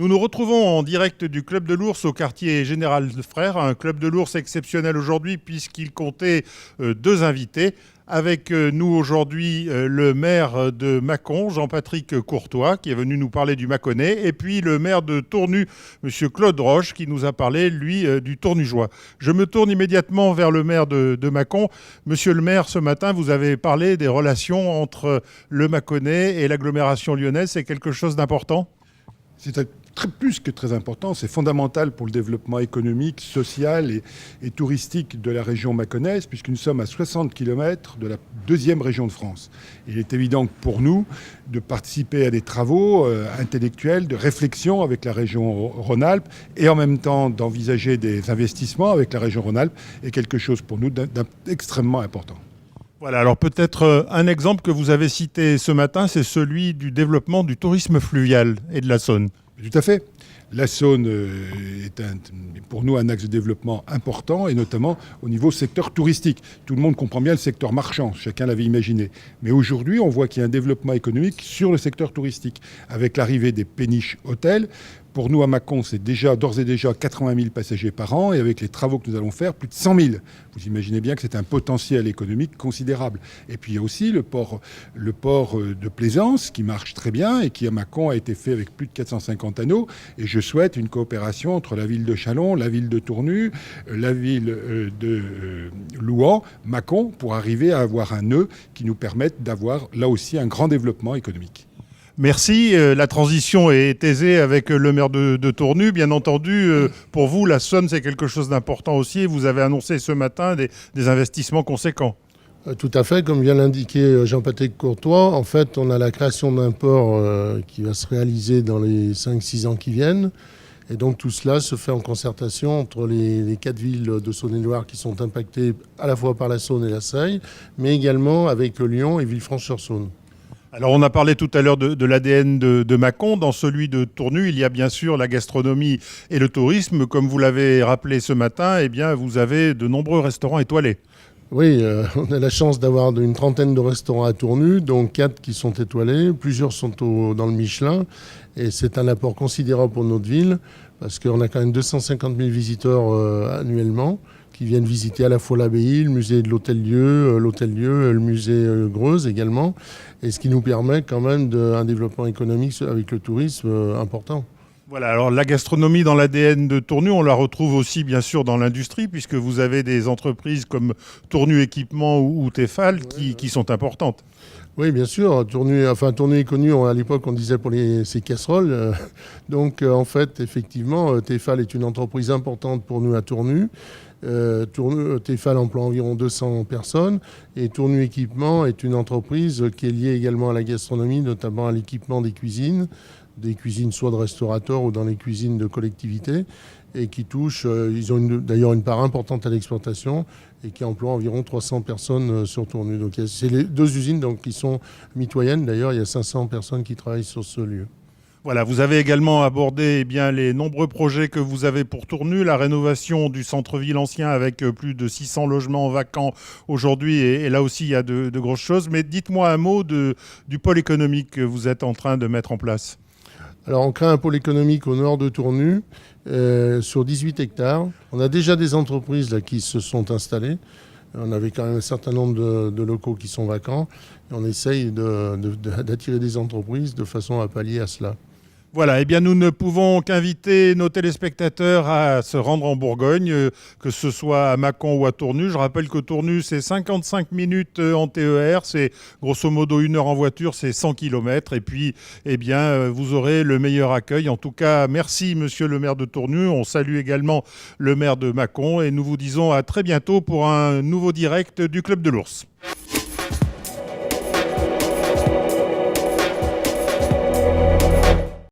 Nous nous retrouvons en direct du Club de l'Ours au quartier Général Frères, un Club de l'Ours exceptionnel aujourd'hui puisqu'il comptait deux invités. Avec nous aujourd'hui le maire de Mâcon, Jean-Patrick Courtois, qui est venu nous parler du Mâconnais, et puis le maire de Tournu, M. Claude Roche, qui nous a parlé, lui, du Tournugeois. Je me tourne immédiatement vers le maire de Mâcon. Monsieur le maire, ce matin, vous avez parlé des relations entre le Mâconnais et l'agglomération lyonnaise. C'est quelque chose d'important ? C'est plus que très important, c'est fondamental pour le développement économique, social et touristique de la région mâconnaise, puisque nous sommes à 60 km de la deuxième région de France. Il est évident que pour nous, de participer à des travaux intellectuels, de réflexion avec la région Rhône-Alpes, et en même temps d'envisager des investissements avec la région Rhône-Alpes, est quelque chose pour nous d'extrêmement important. Voilà, alors peut-être un exemple que vous avez cité ce matin, c'est celui du développement du tourisme fluvial et de la Saône. Tout à fait. La Saône est pour nous un axe de développement important, et notamment au niveau secteur touristique. Tout le monde comprend bien le secteur marchand, chacun l'avait imaginé. Mais aujourd'hui, on voit qu'il y a un développement économique sur le secteur touristique, avec l'arrivée des péniches hôtels. Pour nous, à Mâcon, c'est d'ores et déjà 80 000 passagers par an, et avec les travaux que nous allons faire, plus de 100 000. Vous imaginez bien que c'est un potentiel économique considérable. Et puis il y a aussi le port de Plaisance, qui marche très bien, et qui à Mâcon a été fait avec plus de 450 anneaux. Et je souhaite une coopération entre la ville de Châlons, la ville de Tournu, la ville de Louhans, Mâcon, pour arriver à avoir un nœud qui nous permette d'avoir là aussi un grand développement économique. Merci. La transition est aisée avec le maire de Tournu. Bien entendu, pour vous, la Saône, c'est quelque chose d'important aussi. Vous avez annoncé ce matin des investissements conséquents. Tout à fait. Comme vient l'indiquer Jean-Patrick Courtois, en fait, on a la création d'un port qui va se réaliser dans les 5-6 ans qui viennent. Et donc tout cela se fait en concertation entre les 4 villes de Saône-et-Loire qui sont impactées à la fois par la Saône et la Seille, mais également avec Lyon et Villefranche-sur-Saône. Alors on a parlé tout à l'heure de l'ADN de Mâcon. Dans celui de Tournu, il y a bien sûr la gastronomie et le tourisme. Comme vous l'avez rappelé ce matin, eh bien, vous avez de nombreux restaurants étoilés. Oui, on a la chance d'avoir une trentaine de restaurants à Tournu, dont 4 qui sont étoilés. Plusieurs sont dans le Michelin. Et c'est un apport considérable pour notre ville, parce qu'on a quand même 250 000 visiteurs annuellement, qui viennent visiter à la fois l'abbaye, le musée de l'Hôtel-Dieu, le musée Greuze également, et ce qui nous permet quand même un développement économique avec le tourisme important. Voilà, alors la gastronomie dans l'ADN de Tournu, on la retrouve aussi bien sûr dans l'industrie, puisque vous avez des entreprises comme Tournu Équipement ou Tefal qui sont importantes. Oui, bien sûr. Tournu est connu, à l'époque, on disait pour ses casseroles. Donc, en fait, effectivement, Tefal est une entreprise importante pour nous à Tournu. Tefal emploie environ 200 personnes. Et Tournu Équipement est une entreprise qui est liée également à la gastronomie, notamment à l'équipement des cuisines soit de restaurateurs ou dans les cuisines de collectivités, et qui touchent, ils ont d'ailleurs une part importante à l'exportation, et qui emploient environ 300 personnes sur Tournu. Donc c'est les 2 usines qui sont mitoyennes. D'ailleurs, il y a 500 personnes qui travaillent sur ce lieu. Voilà, vous avez également abordé les nombreux projets que vous avez pour Tournu, la rénovation du centre-ville ancien avec plus de 600 logements vacants aujourd'hui, et là aussi il y a de grosses choses. Mais dites-moi un mot du pôle économique que vous êtes en train de mettre en place. Alors on crée un pôle économique au nord de Tournu, sur 18 hectares. On a déjà des entreprises qui se sont installées. On avait quand même un certain nombre de locaux qui sont vacants. Et on essaye d'attirer des entreprises de façon à pallier à cela. Voilà, eh bien nous ne pouvons qu'inviter nos téléspectateurs à se rendre en Bourgogne, que ce soit à Mâcon ou à Tournu. Je rappelle que Tournu, c'est 55 minutes en TER, c'est grosso modo 1 heure en voiture, c'est 100 km. Et puis, eh bien, vous aurez le meilleur accueil. En tout cas, merci monsieur le maire de Tournu. On salue également le maire de Mâcon et nous vous disons à très bientôt pour un nouveau direct du Club de l'Ours.